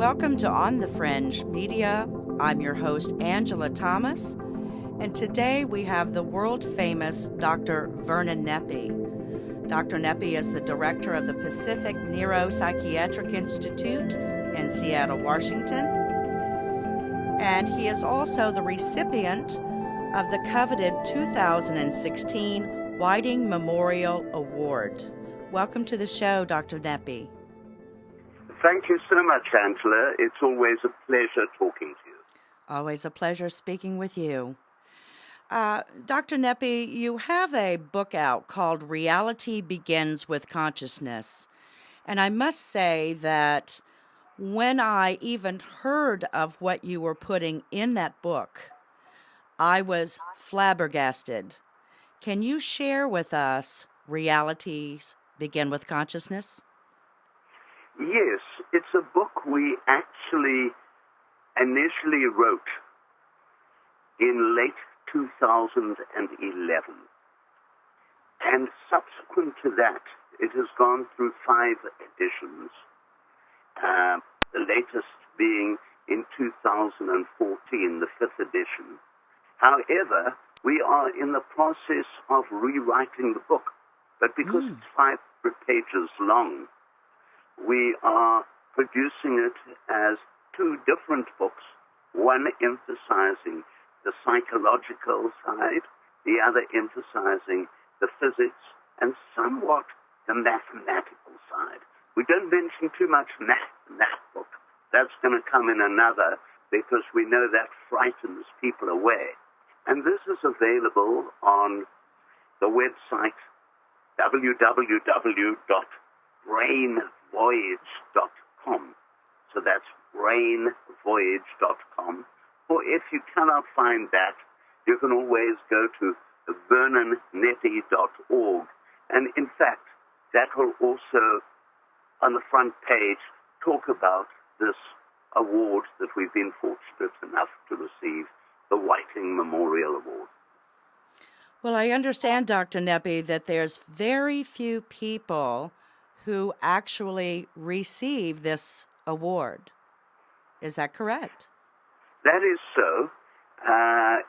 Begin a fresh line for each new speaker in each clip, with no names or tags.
Welcome to On the Fringe Media. I'm your host, Angela Thomas, and today we have the world-famous Dr. Vernon Neppe. Dr. Neppe is the director of the Pacific Neuro Psychiatric Institute in Seattle, Washington, and he is also the recipient of the coveted 2016 Whiting Memorial Award. Welcome to the show, Dr. Neppe.
Thank you so much, Angela. It's always a pleasure talking to you.
Always a pleasure speaking with you. Dr. Neppe, you have a book out called Reality Begins with Consciousness. And I must say that when I even heard of what you were putting in that book, I was flabbergasted. Can you share with us Realities Begin with Consciousness?
Yes, it's a book we actually initially wrote in late 2011. And subsequent to that, it has gone through 5 editions, the latest being in 2014, the 5th edition. However, we are in the process of rewriting the book, but because it's 500 pages long, we are producing it as 2 different books, one emphasizing the psychological side, the other emphasizing the physics and somewhat the mathematical side. We don't mention too much math in that book. That's going to come in another because we know that frightens people away. And this is available on the website www.brainvoyage.com. So that's brainvoyage.com. Or if you cannot find that, you can always go to vernonneppe.org. And in fact, that will also, on the front page, talk about this award that we've been fortunate enough to receive, the Whiting Memorial Award.
Well, I understand, Dr. Neppe, that there's very few people who actually receive this award. Is that correct?
That is so.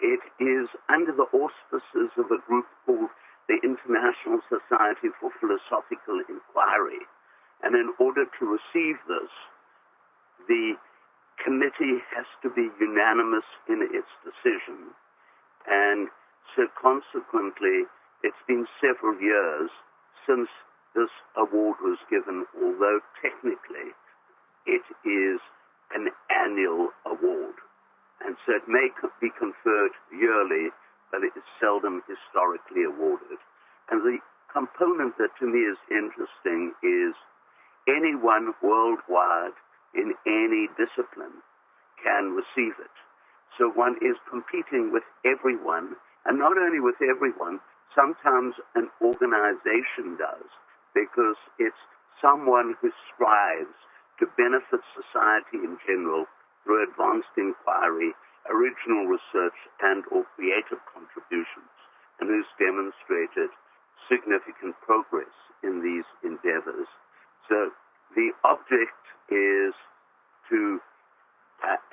It is under the auspices of a group called the International Society for Philosophical Inquiry. And in order to receive this, the committee has to be unanimous in its decision. And so consequently, it's been several years since this award was given, although technically it is an annual award. And so it may be conferred yearly, but it is seldom historically awarded. And the component that to me is interesting is anyone worldwide in any discipline can receive it. So one is competing with everyone, and not only with everyone, sometimes an organization does, because it's someone who strives to benefit society in general through advanced inquiry, original research, and or creative contributions, and who's demonstrated significant progress in these endeavors. So the object is to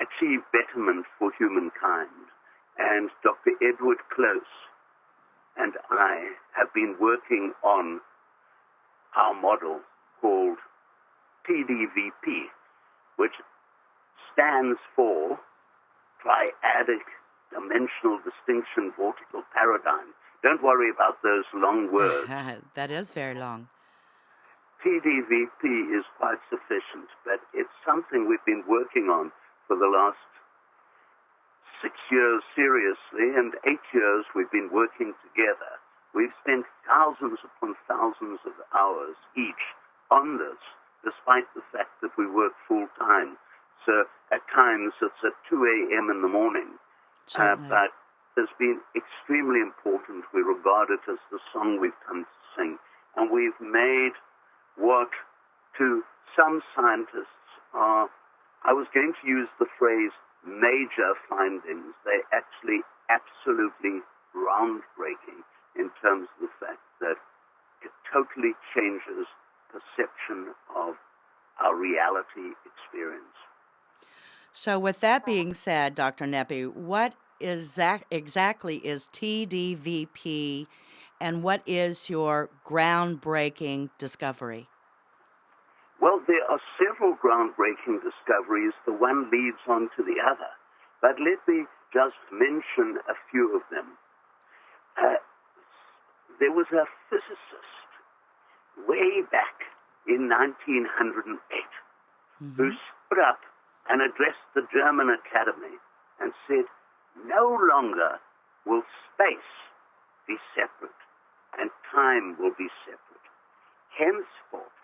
achieve betterment for humankind. And Dr. Edward Close and I have been working on our model called TDVP, which stands for Triadic Dimensional Distinction Vortical Paradigm. Don't worry about those long words.
That is very long.
TDVP is quite sufficient, but it's something we've been working on for the last 6 years seriously, and 8 years we've been working together. We've spent thousands upon thousands of hours each on this, despite the fact that we work full-time. So at times it's at 2 a.m. in the morning. But it's been extremely important. We regard it as the song we've come to sing. And we've made what to some scientists are, I was going to use the phrase major findings. They're actually absolutely groundbreaking in terms of the fact that it totally changes perception of our reality experience.
So with that being said, Dr. Neppe, what exactly is TDVP, and what is your groundbreaking discovery?
Well, there are several groundbreaking discoveries. The one leads on to the other. But let me just mention a few of them. There was a physicist way back in 1908 who stood up and addressed the German Academy and said, no longer will space be separate and time will be separate. Henceforth,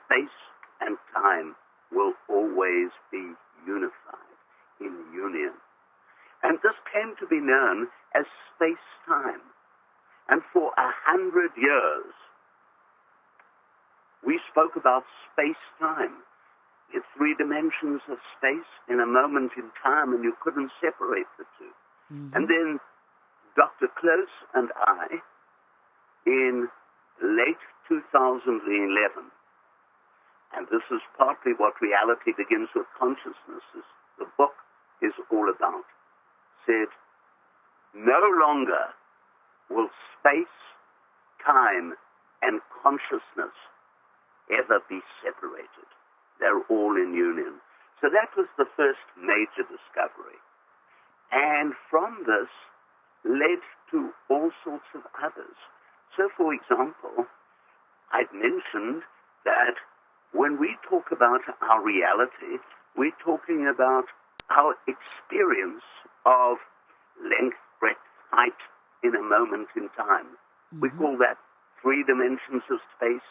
space and time will always be unified in union. And this came to be known as space-time. And for 100 years, we spoke about space-time. It's 3 dimensions of space in a moment in time, and you couldn't separate the two. And then Dr. Close and I, in late 2011, and this is partly what Reality Begins with Consciousness is, the book is all about, said, no longer will space, time, and consciousness ever be separated. They're all in union. So that was the first major discovery. And from this led to all sorts of others. So, for example, I'd mentioned that when we talk about our reality, we're talking about our experience of length, breadth, height in a moment in time. We call that 3 dimensions of space,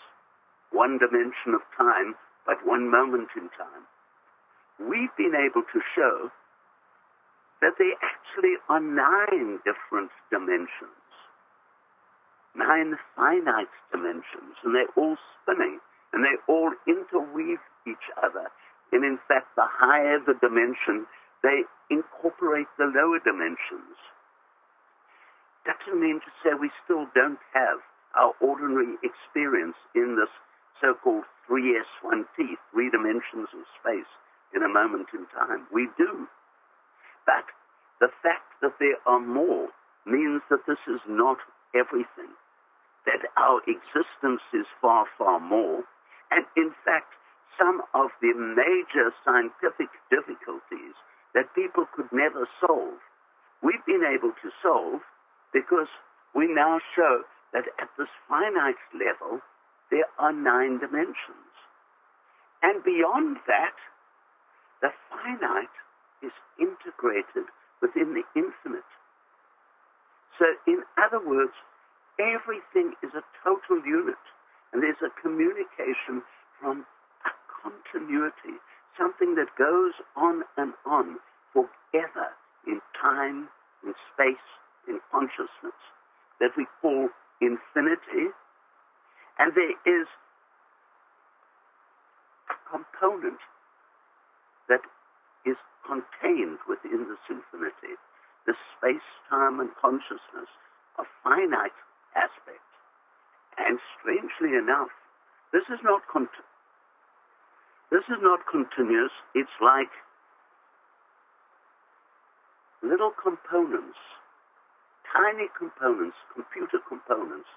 1 dimension of time, but 1 moment in time. We've been able to show that there actually are 9 different dimensions, 9 finite dimensions, and they're all spinning, and they all interweave each other. And in fact, the higher the dimension, they incorporate the lower dimensions. That doesn't mean to say we still don't have our ordinary experience in this so-called 3S1T, 3 dimensions of space in a moment in time. We do. But the fact that there are more means that this is not everything, that our existence is far, far more. And in fact, some of the major scientific difficulties that people could never solve, we've been able to solve because we now show that at this finite level, there are 9 dimensions. And beyond that, the finite is integrated within the infinite. So in other words, everything is a total unit, and there's a communication from a continuity, something that goes on and on forever in time, in space, in consciousness, that we call infinity. And there is a component that is contained within this infinity, the space, time, and consciousness, a finite aspect. And strangely enough, this is not continuous. It's like little components, tiny components, computer components,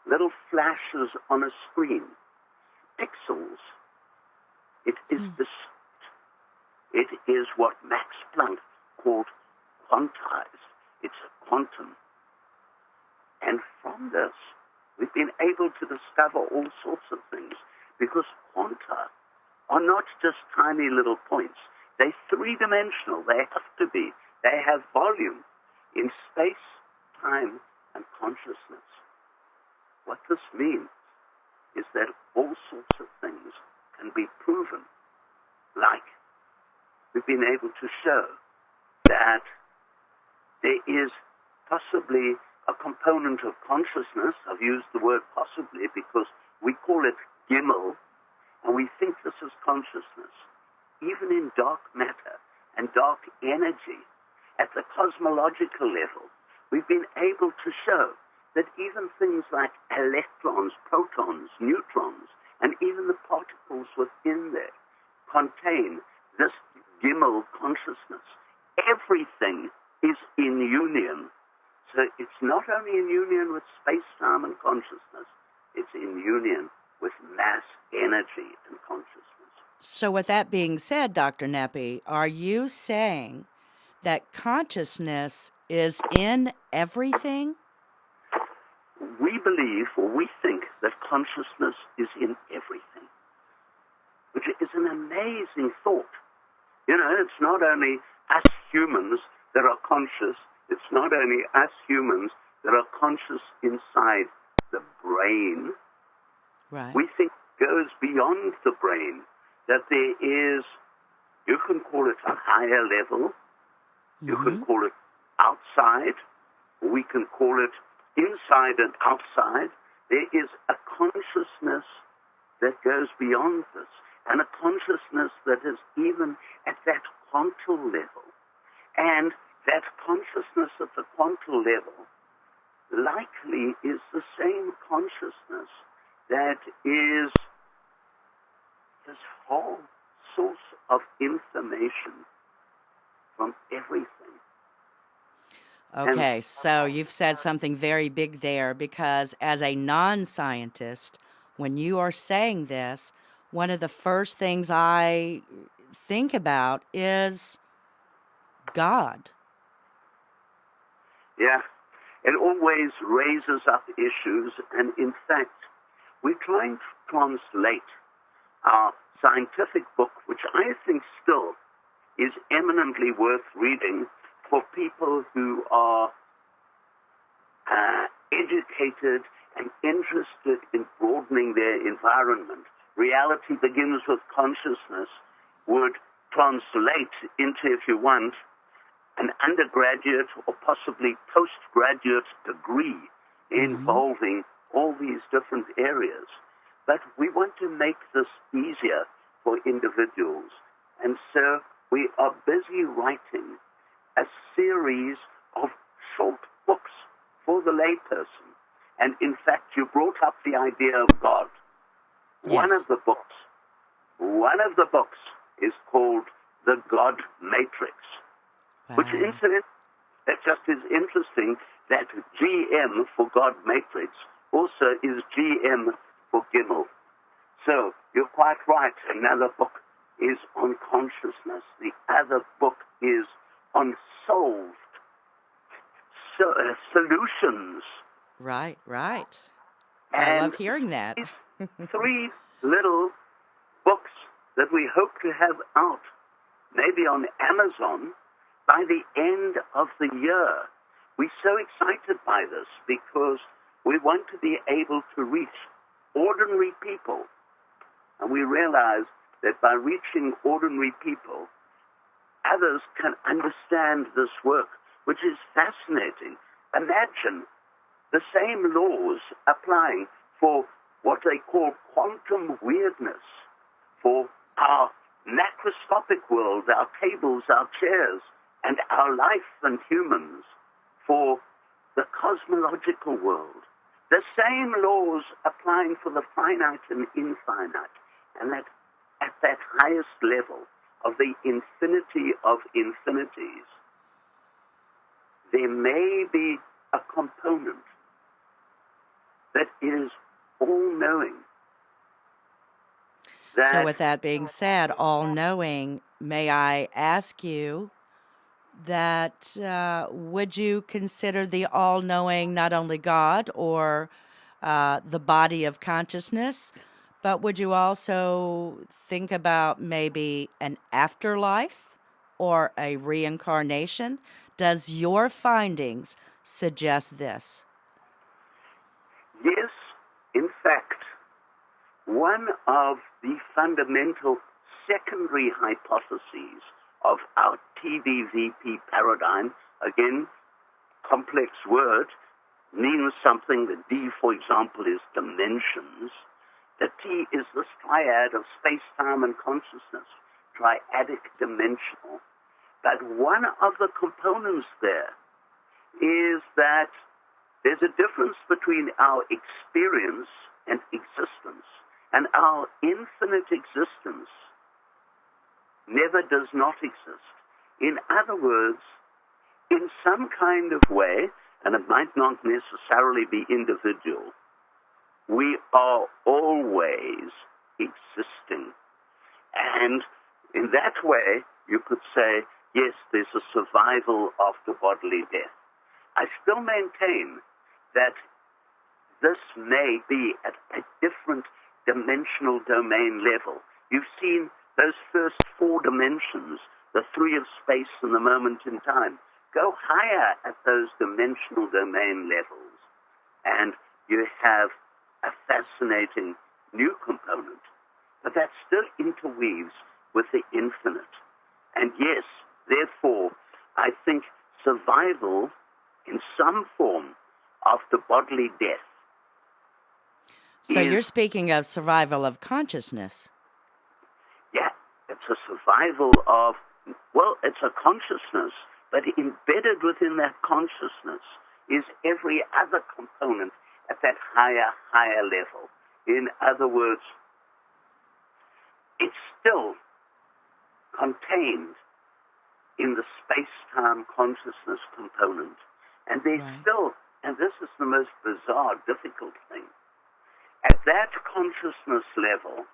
little flashes on a screen, pixels. It is It is what Max Planck called quantized. It's a quantum. And from this, we've been able to discover all sorts of things, because quanta are not just tiny little points. They're 3-dimensional. They have to be. They have volume in space, time, and consciousness. What this means is that all sorts of things can be proven, like we've been able to show that there is possibly a component of consciousness. I've used the word possibly because we call it Gimel, and we think this is consciousness. Even in dark matter and dark energy, at the cosmological level, we've been able to show that even things like electrons, protons, neutrons, and even the particles within there contain this Gimel consciousness. Everything is in union. So it's not only in union with space-time and consciousness, it's in union with mass, energy, and consciousness.
So with that being said, Dr. Neppe, are you saying that consciousness is in everything?
We believe, or we think, that consciousness is in everything, which is an amazing thought. You know, it's not only us humans that are conscious, it's not only us humans that are conscious inside the brain.
Right.
We think it goes beyond the brain, that there is, you can call it a higher level, you can call it outside, we can call it inside and outside. There is a consciousness that goes beyond this, and a consciousness that is even at that quantal level. And that consciousness at the quantal level likely is the same consciousness that is this whole source of information from everything.
Okay, so you've said something very big there, because as a non-scientist, when you are saying this, one of the first things I think about is God.
Yeah, it always raises up issues, and in fact, we're trying to translate our scientific book, which I think still is eminently worth reading for people who are educated and interested in broadening their environment. Reality Begins with Consciousness would translate into, if you want, an undergraduate or possibly postgraduate degree involving all these different areas. But we want to make this easier for individuals. And so we are busy writing a series of short books for the layperson. And in fact, you brought up the idea of God.
Yes.
One of the books is called The God Matrix, which incidentally, that just is interesting that GM for God Matrix also is GM for Gimel. So you're quite right. Another book is on consciousness. The other book is on solved solutions.
Right.
And
I love hearing that.
these 3 little books that we hope to have out, maybe on Amazon, by the end of the year. We're so excited by this because we want to be able to reach ordinary people. And we realize that by reaching ordinary people, others can understand this work, which is fascinating. Imagine the same laws applying for what they call quantum weirdness, for our macroscopic world, our tables, our chairs, and our life and humans, for the cosmological world. The same laws applying for the finite and infinite, and that at that highest level of the infinity of infinities, there may be a component that is all-knowing.
So with that being said, all-knowing, may I ask you that would you consider the all-knowing not only God or the body of consciousness, but would you also think about maybe an afterlife or a reincarnation? Does your findings suggest this?
Yes, in fact, one of the fundamental secondary hypotheses of our TDVP paradigm, again, complex word, means something. The D, for example, is dimensions. The T is this triad of space-time and consciousness, triadic dimensional. But one of the components there is that there's a difference between our experience and existence, and our infinite existence never does not exist. In other words, in some kind of way, and it might not necessarily be individual, we are always existing. And in that way, you could say, yes, there's a survival after bodily death. I still maintain that this may be at a different dimensional domain level. You've seen those first 4 dimensions, the 3 of space and the moment in time. Go higher at those dimensional domain levels, and you have a fascinating new component. But that still interweaves with the infinite. And yes, therefore, I think survival in some form after bodily death.
So you're speaking of survival of consciousness.
Yeah, it's a survival of, well, it's a consciousness, but embedded within that consciousness is every other component at that higher level. In other words, it's still contained in the space-time consciousness component. And there's still, and this is the most bizarre, difficult thing, at that consciousness level,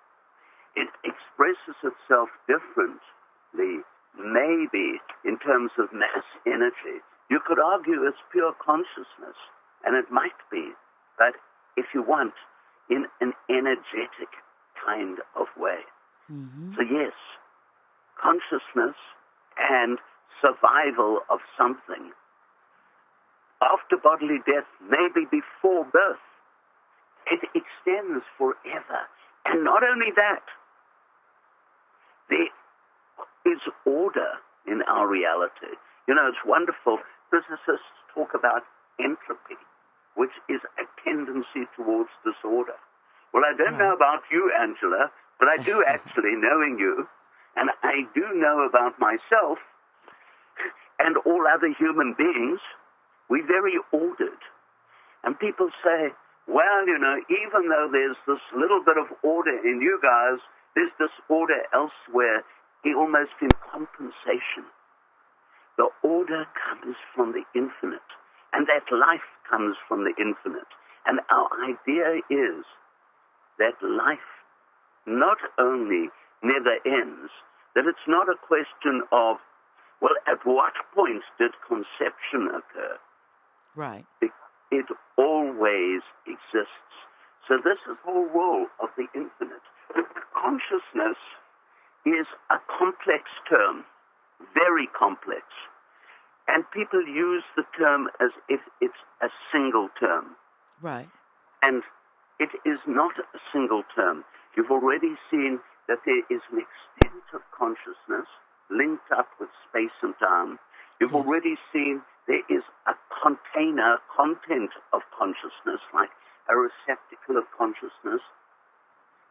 it expresses itself differently, maybe in terms of mass energy. You could argue it's pure consciousness, and it might be, but if you want, in an energetic kind of way. Mm-hmm. So yes, consciousness and survival of something after bodily death, maybe before birth, it extends forever. And not only that, there is order in our reality. You know, it's wonderful. Physicists talk about entropy, which is a tendency towards disorder. Well, I don't know about you, Angela, but I do actually, knowing you, and I do know about myself and all other human beings, we're very ordered. And people say, well, you know, even though there's this little bit of order in you guys, there's disorder elsewhere, almost in compensation. The order comes from the infinite, and that life comes from the infinite. And our idea is that life not only never ends, that it's not a question of, well, at what point did conception occur?
Right.
It always exists. So this is the whole role of the infinite. Consciousness is a complex term, very complex. And people use the term as if it's a single term.
Right.
And it is not a single term. You've already seen that there is an extent of consciousness linked up with space and time. You've already seen there is a container, content of consciousness, like a receptacle of consciousness,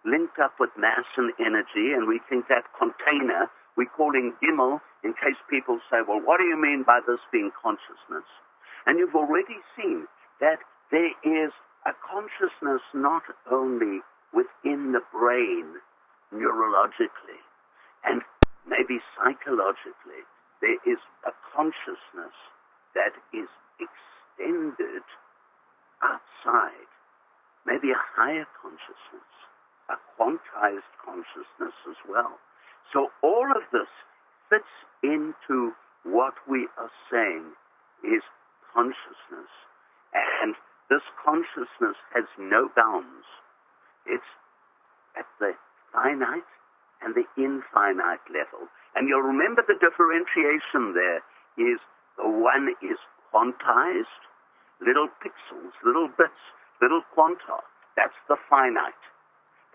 linked up with mass and energy, and we think that container, we're calling Gimel, in case people say, well, what do you mean by this being consciousness? And you've already seen that there is a consciousness not only within the brain, neurologically, and maybe psychologically. There is a consciousness that is extended outside, maybe a higher consciousness, a quantized consciousness as well. So all of this fits into what we are saying is consciousness. And this consciousness has no bounds. It's at the finite and the infinite level. And you'll remember the differentiation there is the one is quantized, little pixels, little bits, little quanta. That's the finite.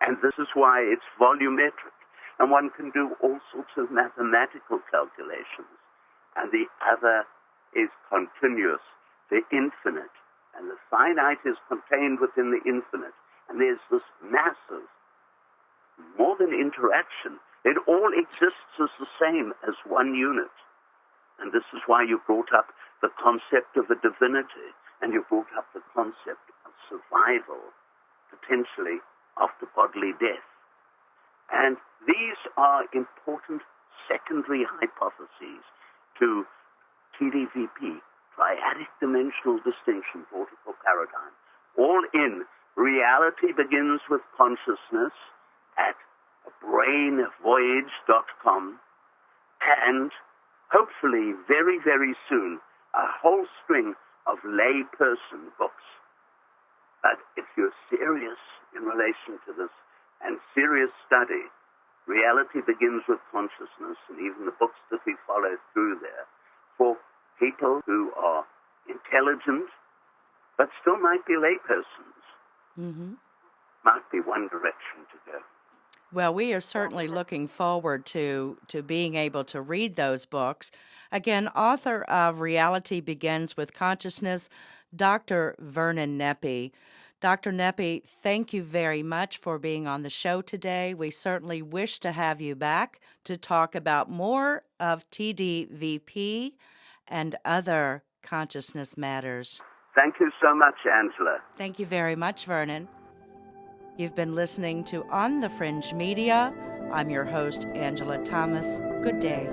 And this is why it's volumetric. And one can do all sorts of mathematical calculations. And the other is continuous, the infinite. And the finite is contained within the infinite. And there's this massive, more than interaction. It all exists as the same, as one unit. And this is why you brought up the concept of a divinity, and you brought up the concept of survival, potentially after bodily death. And these are important secondary hypotheses to TDVP, Triadic Dimensional Distinction, Vortical Paradigm, all in Reality Begins with Consciousness at brainvoyage.com, and hopefully very, very soon, a whole string of layperson books. But if you're serious in relation to this and serious study, Reality Begins with Consciousness, and even the books that we follow through there, for people who are intelligent, but still might be laypersons, might be one direction to go.
Well, we are certainly looking forward to being able to read those books. Again, author of Reality Begins with Consciousness, Dr. Vernon Neppe. Dr. Neppe, thank you very much for being on the show today. We certainly wish to have you back to talk about more of TDVP and other consciousness matters.
Thank you so much, Angela.
Thank you very much, Vernon. You've been listening to On the Fringe Media. I'm your host, Angela Thomas. Good day.